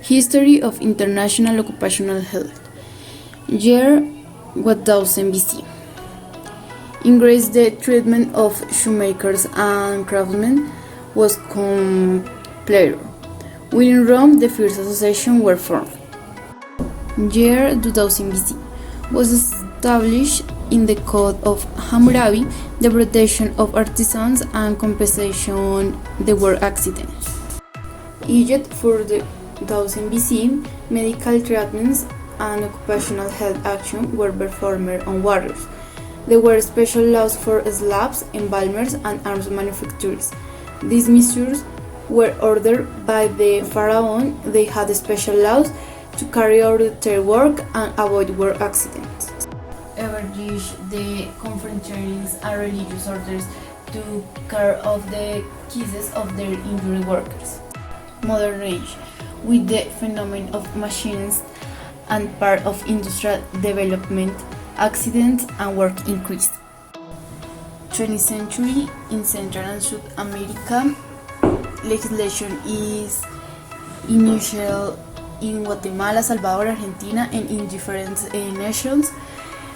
History of International Occupational Health. Year 1000 BC. In Greece, the treatment of shoemakers and craftsmen was completed. Within Rome, the first associations were formed. Year 2000 BC was established in the Code of Hammurabi the protection of artisans and compensation the work accidents. Egypt 4000 BC, medical treatments and occupational health action were performed on warriors. There were special laws for slaves, embalmers, and arms manufacturers. These measures were ordered by the pharaoh. They had special laws to carry out their work and avoid work accidents. Average the confraternries and religious orders took care of the cases of their injured workers. Modern age, with the phenomenon of machines and part of industrial development, accidents and work increased. 20th century in Central and South America, legislation is initial in Guatemala, Salvador, Argentina, and in different nations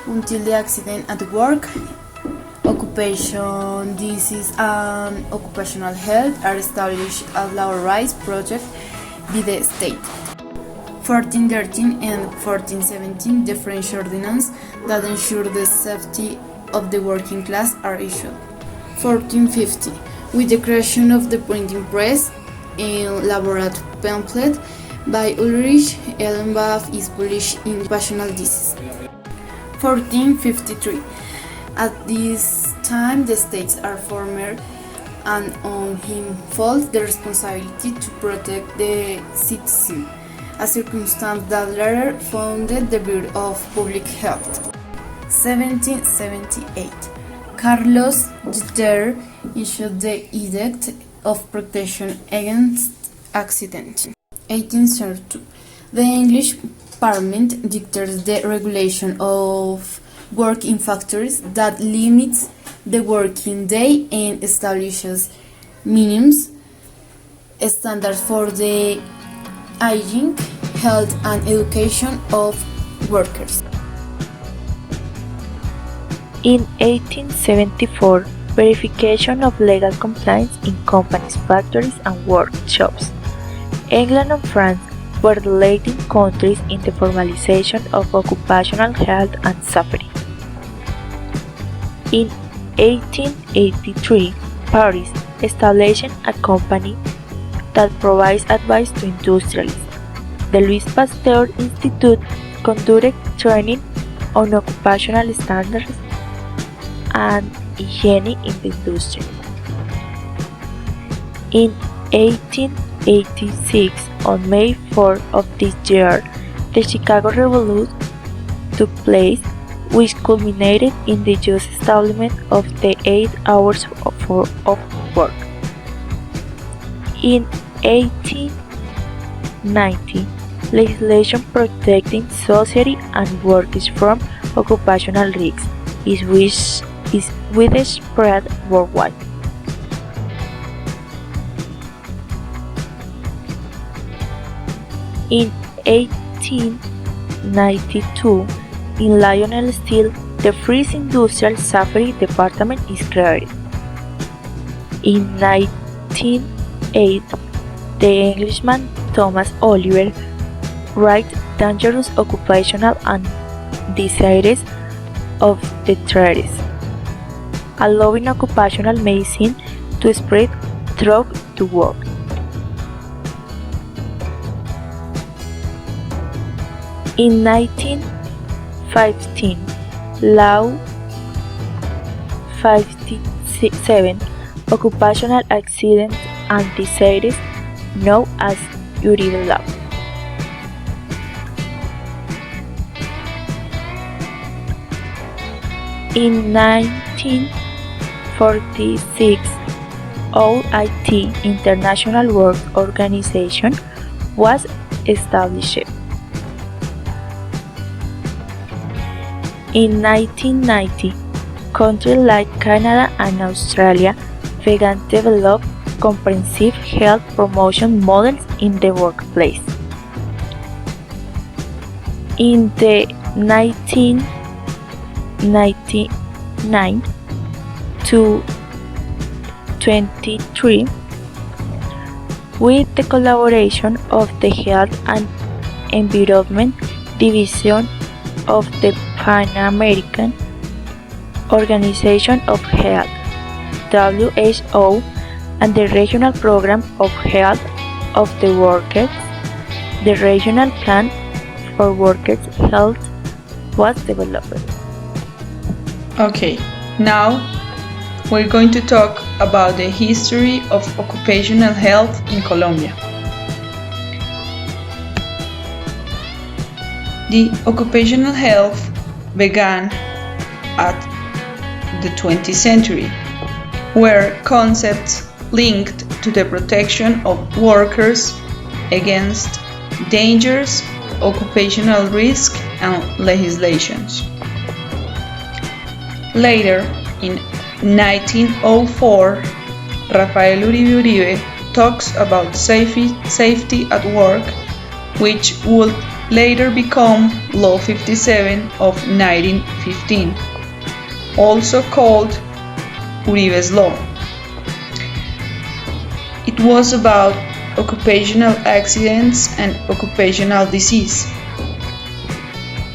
until the accident at work, occupation disease and occupational health are established as labor rights projects by the state. 1413 and 1417, the French ordinance that ensure the safety of the working class are issued. 1450, with the creation of the printing press, a elaborate pamphlet by Ulrich Ellenbach is published in Occupational Disease. 1453, at this time the states are formed and on him falls the responsibility to protect the citizen, a circumstance that later founded the Bureau of Public Health. 1778, Carlos III issued the Edict of Protection Against Accident. 1832, the English Parliament dictates the regulation of work in factories that limits the working day and establishes minimum standards for the hygiene, health and education of workers. In 1874, verification of legal compliance in companies, factories and workshops. England and France were the leading countries in the formalization of occupational health and safety. In 1883, Paris established a company that provides advice to industrialists. The Louis Pasteur Institute conducted training on occupational standards and hygiene in the industry. In 1886, on May 4 of this year, the Chicago Revolution took place, which culminated in the just establishment of the 8 hours of work. In 1890, legislation protecting society and workers from occupational risks is widespread worldwide. In 1892, in Lionel Steel, the first Industrial Safety Department is created. In 1908, the Englishman Thomas Oliver wrote Dangerous Occupational and Diseases of the Trades, allowing occupational medicine to spread through the work. In 1915, Law 57, Occupational Accidents and Diseases, known as Uribe Law. In 1946, OIT, International Work Organization, was established. In 1990, countries like Canada and Australia began to develop comprehensive health promotion models in the workplace. In the 1999 to 23, with the collaboration of the Health and Environment Division of the Pan American Organization of Health (WHO) and the Regional Program of Health of the Workers, the Regional Plan for Workers' Health was developed. Okay, now we're going to talk about the history of occupational health in Colombia. The occupational health began at the 20th century, where concepts linked to the protection of workers against dangers, occupational risk, and legislations. Later, in 1904, Rafael Uribe Uribe talks about safety at work, which would later become Law 57 of 1915, also called Uribe's Law. It was about occupational accidents and occupational disease.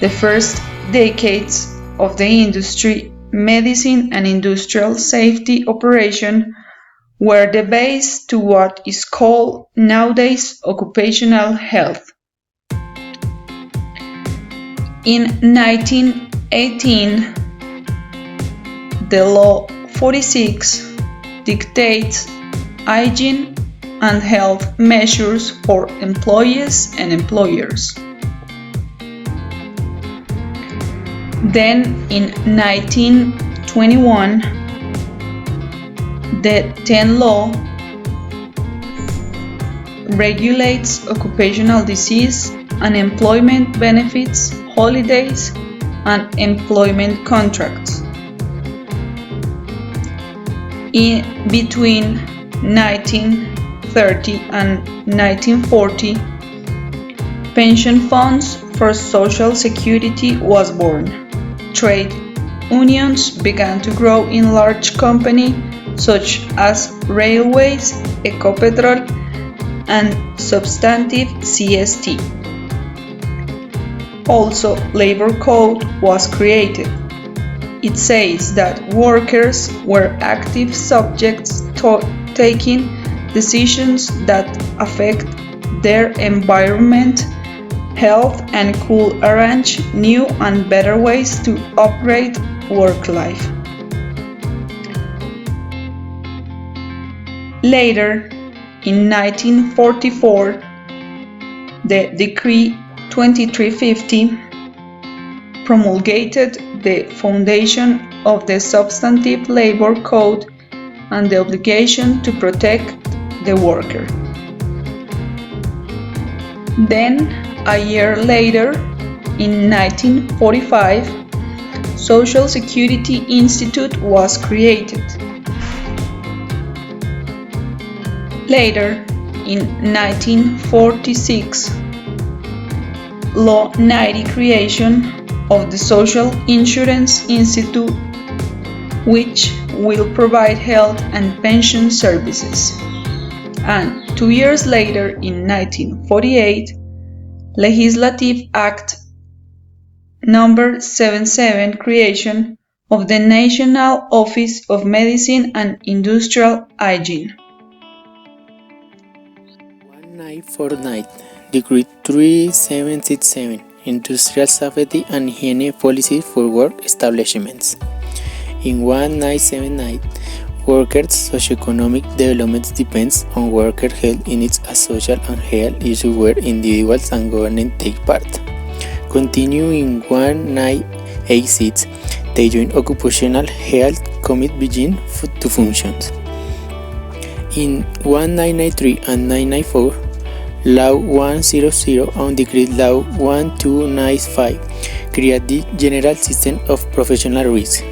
The first decades of the industry, medicine and industrial safety operation were the base to what is called nowadays occupational health. In 1918, the Law 46 dictates hygiene and health measures for employees and employers. Then in 1921, the 10th law regulates occupational disease, unemployment benefits, holidays, and employment contracts. In between 1930 and 1940, pension funds for Social Security was born. Trade unions began to grow in large companies such as railways, Ecopetrol, and substantive CST. Also, labor code was created. It says that workers were active subjects taking decisions that affect their environment, health, and could arrange new and better ways to operate work life. Later, in 1944, the Decree 2350 promulgated the foundation of the Substantive Labor Code and the obligation to protect the worker. Then, a year later, in 1945, Social Security Institute was created. Later, in 1946, Law 90 creation of the Social Insurance Institute, which will provide health and pension services. And 2 years later, in 1948, Legislative Act Number 77 creation of the National Office of Medicine and Industrial Hygiene. 1949 Decree 3767 Industrial Safety and Hygiene Policy for Work Establishments. In 1979, workers' socioeconomic development depends on worker health in its a social and health issue where individuals and government take part. Continue in 1986, the Joint Occupational Health Committee begin to function. In 1993 and 1994, Law 100 and Decree Law 1295 create the General System of Professional Risk,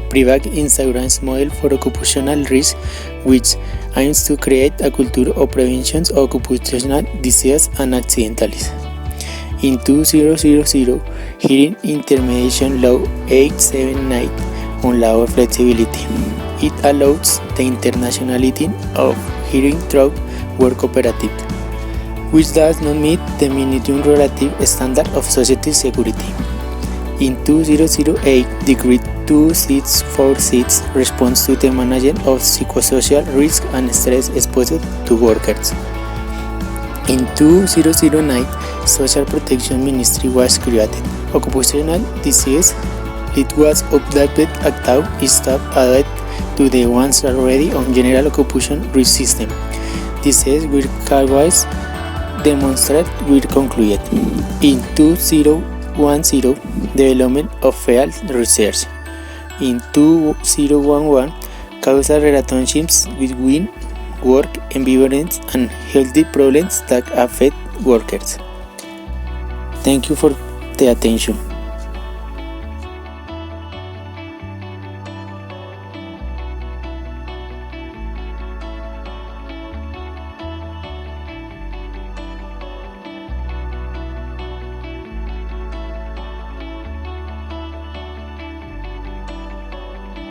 private insurance model for occupational risk, which aims to create a culture of prevention of occupational disease and accidents. In 2000, Hearing Intermediation Law 879 on labor flexibility. It allows the internationality of hearing through work cooperative, which does not meet the minimum relative standard of social security. In 2008, Decree 2646 responds to the management of psychosocial risk and stress exposed to workers. In 2009, Social Protection Ministry was created. Occupational disease, it was updated although it stopped added to the ones already on general occupation risk system. Disease with causewise demonstrate will conclude. In 2010, development of field research. In 2011, causal relationships between work environments and healthy problems that affect workers. Thank you for the attention.